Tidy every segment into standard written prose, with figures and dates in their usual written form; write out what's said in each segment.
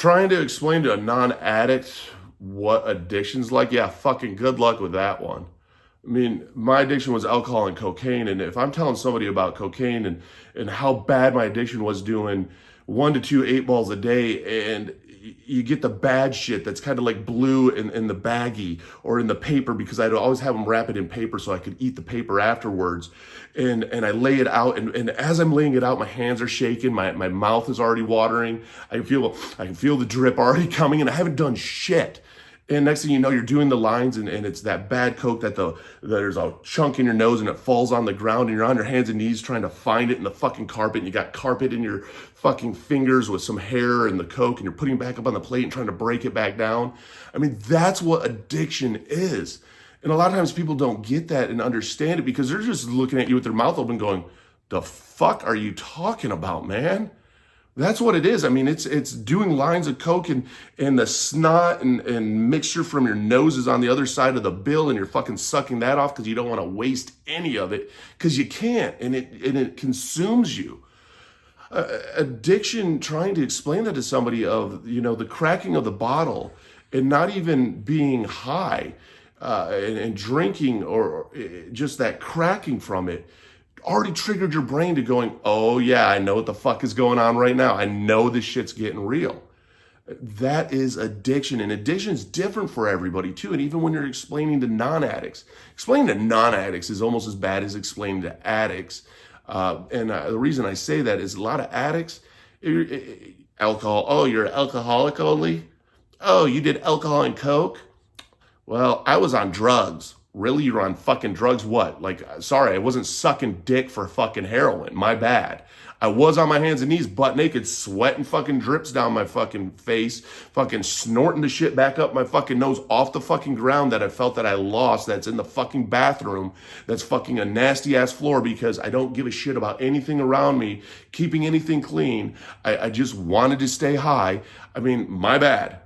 Trying to explain to a non-addict what addiction's like, yeah, fucking good luck with that one. I mean, my addiction was alcohol and cocaine, and if I'm telling somebody about cocaine and how bad my addiction was doing 1 to 2 8 balls a day, and you get the bad shit that's kind of like blue in the baggie or in the paper, because I'd always have them wrap it in paper so I could eat the paper afterwards. And I lay it out, and as I'm laying it out, my hands are shaking, my mouth is already watering. I can feel the drip already coming, and I haven't done shit. And next thing you know, you're doing the lines, and it's that bad coke that there's a chunk in your nose and it falls on the ground, and you're on your hands and knees trying to find it in the fucking carpet, and you got carpet in your fucking fingers with some hair and the coke, and you're putting it back up on the plate and trying to break it back down. I mean, that's what addiction is. And a lot of times people don't get that and understand it because they're just looking at you with their mouth open going, the fuck are you talking about, man? That's what it is. I mean, it's doing lines of coke, and the snot and mixture from your nose is on the other side of the bill, and you're fucking sucking that off because you don't want to waste any of it, because you can't, and it consumes you. Addiction, trying to explain that to somebody of, the cracking of the bottle and not even being high, and drinking, or just that cracking from it, already triggered your brain to going, oh yeah, I know what the fuck is going on right now. I know this shit's getting real. That is addiction, and addiction's different for everybody too. And even when you're explaining to non-addicts, explaining to non-addicts is almost as bad as explaining to addicts. The reason I say that is a lot of addicts, alcohol, oh, you're an alcoholic only? Oh, you did alcohol and coke? Well, I was on drugs. Really? You're on fucking drugs? What? Like, sorry, I wasn't sucking dick for fucking heroin. My bad. I was on my hands and knees, butt naked, sweating fucking drips down my fucking face, fucking snorting the shit back up my fucking nose off the fucking ground that I felt that I lost, that's in the fucking bathroom, that's fucking a nasty ass floor, because I don't give a shit about anything around me, keeping anything clean. I just wanted to stay high. I mean, my bad.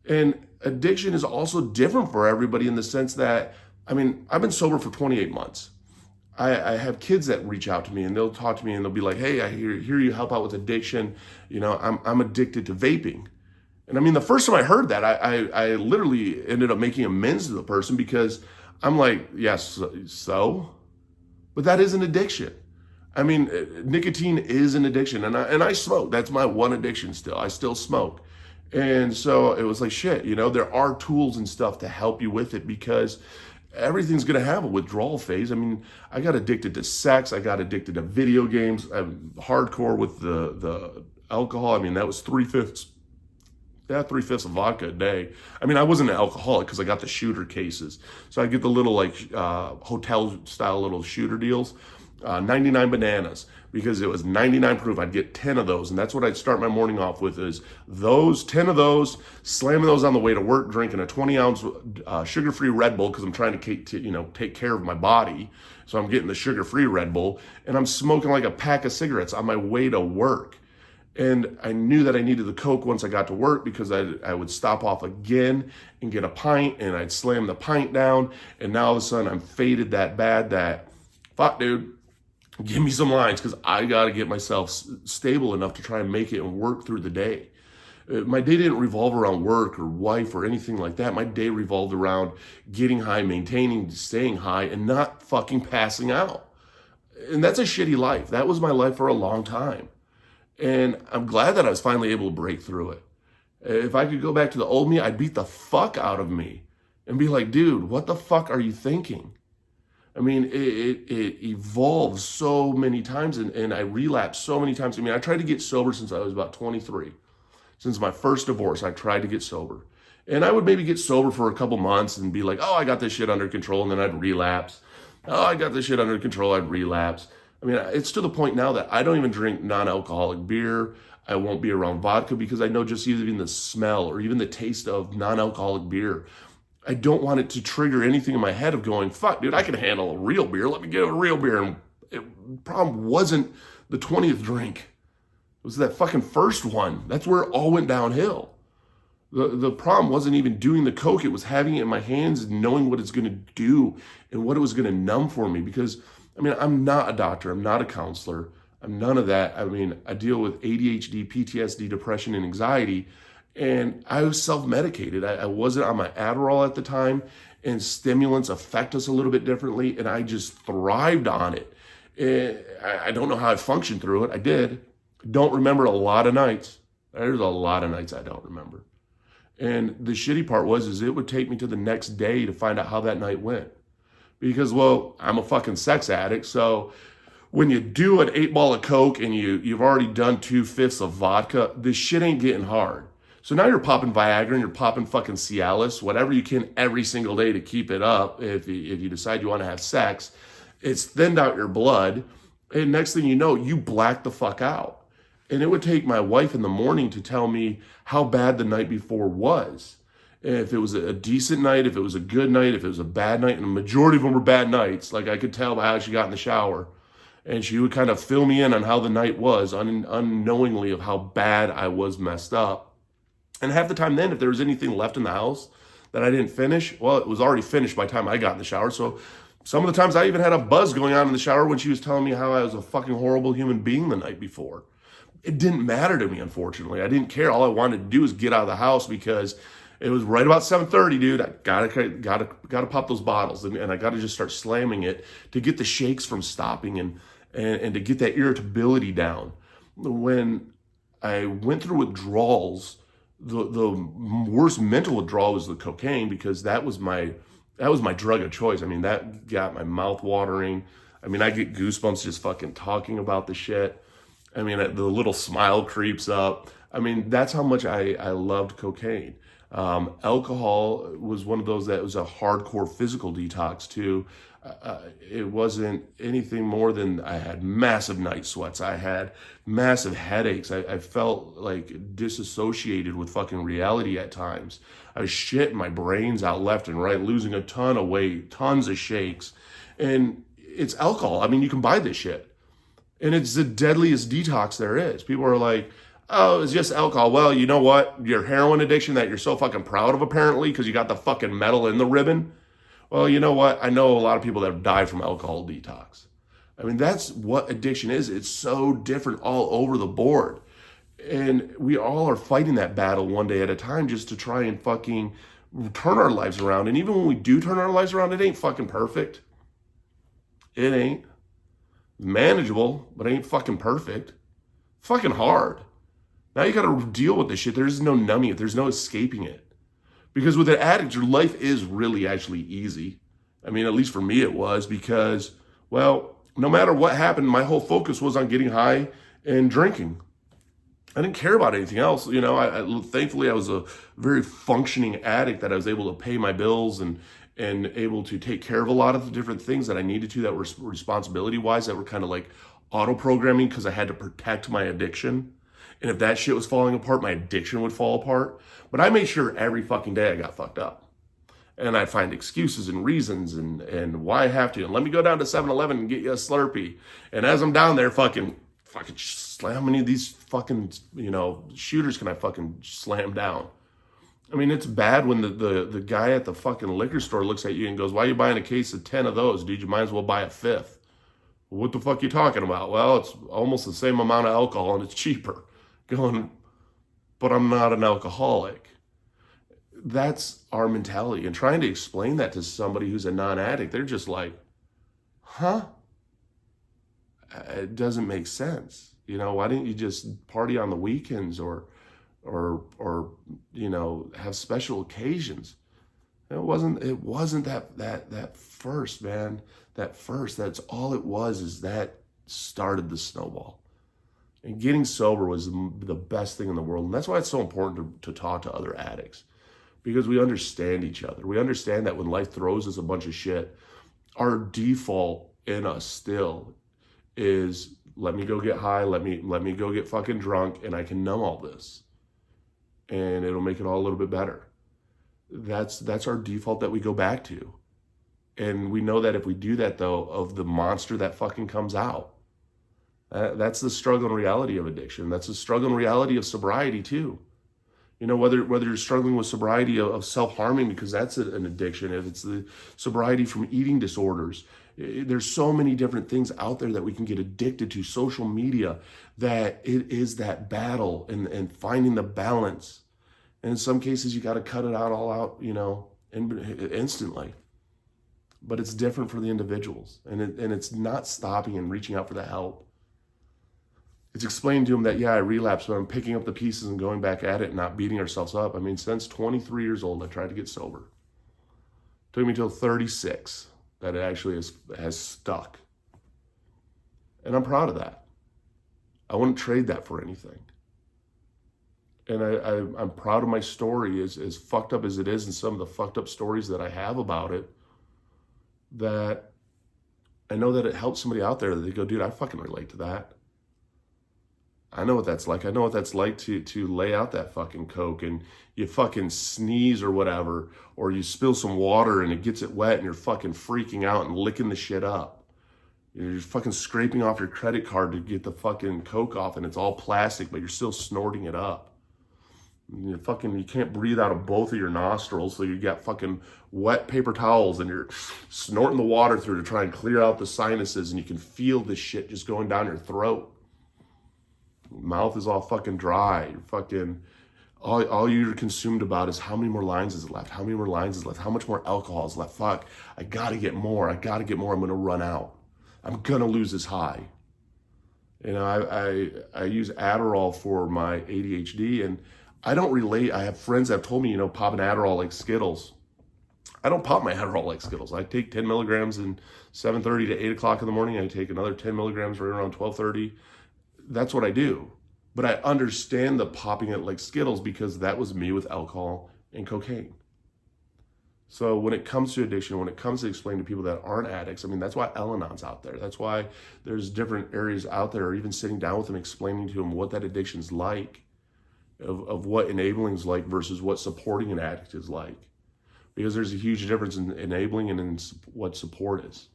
And addiction is also different for everybody in the sense that, I mean, I've been sober for 28 months. I have kids that reach out to me, and they'll talk to me and they'll be like, hey, I hear you help out with addiction. I'm addicted to vaping. And I mean, the first time I heard that, I literally ended up making amends to the person, because I'm like, yes, so? But that is an addiction. I mean, nicotine is an addiction, and I smoke. That's my one addiction still. I still smoke. And so it was like, shit, there are tools and stuff to help you with it, because everything's going to have a withdrawal phase. I mean, I got addicted to sex. I got addicted to video games. I'm hardcore with the alcohol. I mean, that was 3/5 of vodka a day. I mean, I wasn't an alcoholic because I got the shooter cases. So I get the little hotel style little shooter deals, 99 bananas, because it was 99 proof. I'd get 10 of those, and that's what I'd start my morning off with, is those 10 of those, slamming those on the way to work, drinking a 20-ounce sugar-free Red Bull, because I'm trying to take care of my body. So I'm getting the sugar-free Red Bull, and I'm smoking like a pack of cigarettes on my way to work. And I knew that I needed the Coke once I got to work, because I would stop off again and get a pint, and I'd slam the pint down, and now all of a sudden I'm faded that bad that, fuck, dude, give me some lines, because I got to get myself stable enough to try and make it and work through the day. My day didn't revolve around work or wife or anything like that. My day revolved around getting high, maintaining, staying high, and not fucking passing out. And that's a shitty life. That was my life for a long time. And I'm glad that I was finally able to break through it. If I could go back to the old me, I'd beat the fuck out of me and be like, dude, what the fuck are you thinking? I mean, it evolves so many times, and I relapsed so many times. I mean, I tried to get sober since I was about 23. Since my first divorce, I tried to get sober. And I would maybe get sober for a couple months and be like, oh, I got this shit under control, and then I'd relapse. Oh, I got this shit under control, I'd relapse. I mean, it's to the point now that I don't even drink non-alcoholic beer. I won't be around vodka, because I know just even the smell or even the taste of non-alcoholic beer, I don't want it to trigger anything in my head of going, fuck, dude, I can handle a real beer. Let me get a real beer. And the problem wasn't the 20th drink. It was that fucking first one. That's where it all went downhill. The problem wasn't even doing the coke. It was having it in my hands and knowing what it's going to do and what it was going to numb for me. Because, I mean, I'm not a doctor. I'm not a counselor. I'm none of that. I mean, I deal with ADHD, PTSD, depression, and anxiety, and I was self-medicated. I wasn't on my Adderall at the time, and stimulants affect us a little bit differently, and I just thrived on it. And I don't know how I functioned through it. I did. Don't remember a lot of nights. There's a lot of nights I don't remember. And the shitty part is it would take me to the next day to find out how that night went. Because, well, I'm a fucking sex addict, so when you do an 8 ball of Coke and you've already done 2/5 of vodka, this shit ain't getting hard. So now you're popping Viagra and you're popping fucking Cialis, whatever you can every single day to keep it up. If you decide you want to have sex, it's thinned out your blood. And next thing you know, you black the fuck out. And it would take my wife in the morning to tell me how bad the night before was. If it was a decent night, if it was a good night, if it was a bad night, and the majority of them were bad nights. Like I could tell by how she got in the shower. And she would kind of fill me in on how the night was, unknowingly of how bad I was messed up. And half the time then, if there was anything left in the house that I didn't finish, well, it was already finished by the time I got in the shower. So some of the times I even had a buzz going on in the shower when she was telling me how I was a fucking horrible human being the night before. It didn't matter to me, unfortunately. I didn't care. All I wanted to do was get out of the house because it was right about 7:30, dude. I gotta pop those bottles, and I gotta just start slamming it to get the shakes from stopping and to get that irritability down. When I went through withdrawals, the worst mental withdrawal was the cocaine, because that was my drug of choice. I mean, that got my mouth watering. I mean, I get goosebumps just fucking talking about the shit. I mean, the little smile creeps up. I mean, that's how much I loved cocaine. Alcohol was one of those that was a hardcore physical detox too. It wasn't anything more than I had massive night sweats. I had massive headaches. I felt like disassociated with fucking reality at times. I was shitting my brains out left and right, losing a ton of weight, tons of shakes. And it's alcohol. I mean, you can buy this shit. And it's the deadliest detox there is. People are like, oh, it's just alcohol. Well, you know what? Your heroin addiction that you're so fucking proud of, apparently, because you got the fucking medal in the ribbon. Well, you know what? I know a lot of people that have died from alcohol detox. I mean, that's what addiction is. It's so different all over the board. And we all are fighting that battle one day at a time just to try and fucking turn our lives around. And even when we do turn our lives around, it ain't fucking perfect. It ain't. Manageable, but it ain't fucking perfect. Fucking hard. Now you gotta deal with this shit. There's no numbing it. There's no escaping it. Because with an addict, your life is really actually easy. I mean, at least for me it was, because, well, no matter what happened, my whole focus was on getting high and drinking. I didn't care about anything else. You know, thankfully I was a very functioning addict that I was able to pay my bills and able to take care of a lot of the different things that I needed to, that were responsibility-wise, that were kind of like auto-programming, because I had to protect my addiction. And if that shit was falling apart, my addiction would fall apart. But I made sure every fucking day I got fucked up. And I'd find excuses and reasons and why I have to. And let me go down to 7-Eleven and get you a Slurpee. And as I'm down there, fucking slam, how many of these fucking, shooters can I fucking slam down? I mean, it's bad when the guy at the fucking liquor store looks at you and goes, why are you buying a case of 10 of those, dude? You might as well buy a fifth. What the fuck are you talking about? Well, it's almost the same amount of alcohol and it's cheaper. Going, but I'm not an alcoholic. That's our mentality. And trying to explain that to somebody who's a non-addict, they're just like, huh? It doesn't make sense. Why didn't you just party on the weekends or have special occasions? It wasn't that first, man. That's all it was, is that started the snowball. And getting sober was the best thing in the world. And that's why it's so important to talk to other addicts, because we understand each other. We understand that when life throws us a bunch of shit, our default in us still is, let me go get high, let me go get fucking drunk, and I can numb all this. And it'll make it all a little bit better. That's our default that we go back to. And we know that if we do that, though, of the monster that fucking comes out. That's the struggle and reality of addiction. That's the struggle and reality of sobriety too. Whether you're struggling with sobriety of self-harming, because that's an addiction, if it's the sobriety from eating disorders, There's so many different things out there that we can get addicted to, social media, that it is that battle and finding the balance. And in some cases, you got to cut it out all out, instantly. But it's different for the individuals. And it's not stopping and reaching out for the help. It's explaining to them that, yeah, I relapsed, but I'm picking up the pieces and going back at it and not beating ourselves up. I mean, since 23 years old, I tried to get sober. It took me till 36 that it actually has stuck. And I'm proud of that. I wouldn't trade that for anything. And I'm proud of my story, as fucked up as it is, and some of the fucked up stories that I have about it, that I know that it helps somebody out there that they go, dude, I fucking relate to that. I know what that's like. I know what that's like to lay out that fucking Coke and you fucking sneeze or whatever, or you spill some water and it gets it wet and you're fucking freaking out and licking the shit up. You're fucking scraping off your credit card to get the fucking Coke off and it's all plastic, but you're still snorting it up. You can't breathe out of both of your nostrils, so you got fucking wet paper towels and you're snorting the water through to try and clear out the sinuses, and you can feel this shit just going down your throat. Mouth is all fucking dry. All you're consumed about is how many more lines is left? How many more lines is left? How much more alcohol is left? Fuck, I gotta get more. I'm gonna run out. I'm gonna lose this high. I use Adderall for my ADHD, and I don't relate. I have friends that have told me, pop an Adderall like Skittles. I don't pop my Adderall like Skittles. I take 10 milligrams in 7:30 to 8 o'clock in the morning. I take another 10 milligrams right around 12:30. That's what I do. But I understand the popping it like Skittles because that was me with alcohol and cocaine. So when it comes to addiction, when it comes to explaining to people that aren't addicts, I mean, that's why Al-Anon's out there. That's why there's different areas out there, or even sitting down with them, explaining to them what that addiction's like, of what enabling is like versus what supporting an addict is like. Because there's a huge difference in enabling and in what support is.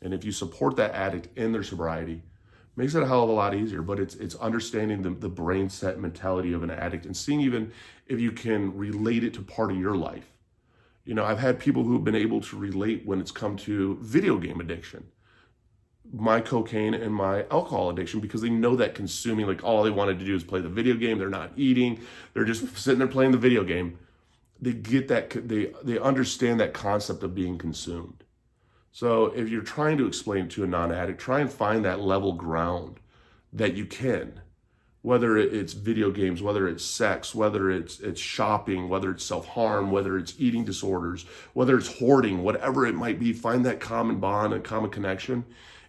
And if you support that addict in their sobriety, makes it a hell of a lot easier. But it's understanding the brain set mentality of an addict and seeing even if you can relate it to part of your life. I've had people who have been able to relate when it's come to video game addiction, my cocaine and my alcohol addiction, because they know that consuming, like, all they wanted to do is play the video game. They're not eating. They're just sitting there playing the video game. They get that, they understand that concept of being consumed. So if you're trying to explain it to a non-addict, try and find that level ground that you can, whether it's video games, whether it's sex, whether it's shopping, whether it's self-harm, whether it's eating disorders, whether it's hoarding, whatever it might be, find that common bond and common connection,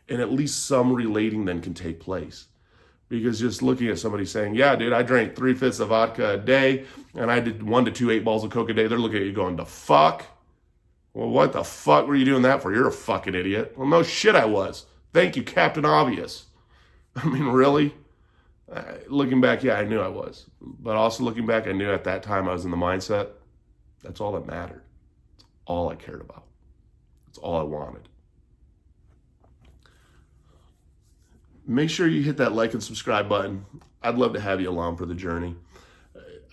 and at least some relating then can take place. Because just looking at somebody saying, yeah, dude, I drank 3/5 of vodka a day and I did 1 to 2 8-balls of Coke a day, they're looking at you going, the fuck? Well, what the fuck were you doing that for? You're a fucking idiot. Well, no shit I was. Thank you, Captain Obvious. I mean, really? Looking back, yeah, I knew I was. But also looking back, I knew at that time I was in the mindset. That's all that mattered. That's all I cared about. That's all I wanted. Make sure you hit that like and subscribe button. I'd love to have you along for the journey.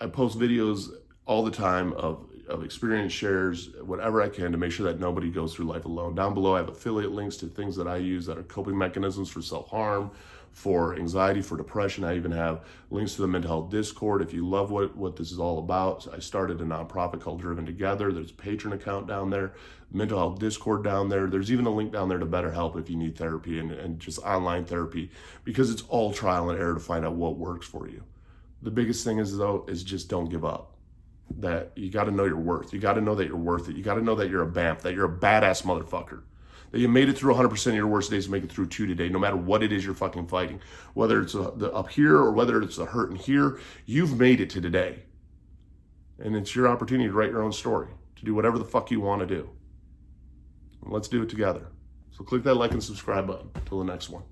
I post videos all the time of experience shares, whatever I can, to make sure that nobody goes through life alone. Down below, I have affiliate links to things that I use that are coping mechanisms for self-harm, for anxiety, for depression. I even have links to the mental health Discord. If you love what this is all about, I started a nonprofit called Driven Together. There's a Patreon account down there, mental health Discord down there. There's even a link down there to BetterHelp if you need therapy and just online therapy, because it's all trial and error to find out what works for you. The biggest thing is just don't give up. That you got to know your worth. You got to know that you're worth it. You got to know that you're a BAMF, that you're a badass motherfucker. That you made it through 100% of your worst days to make it through 2 today, no matter what it is you're fucking fighting. Whether it's the up here or whether it's the hurt in here, you've made it to today. And it's your opportunity to write your own story, to do whatever the fuck you want to do. And let's do it together. So click that like and subscribe button. Till the next one.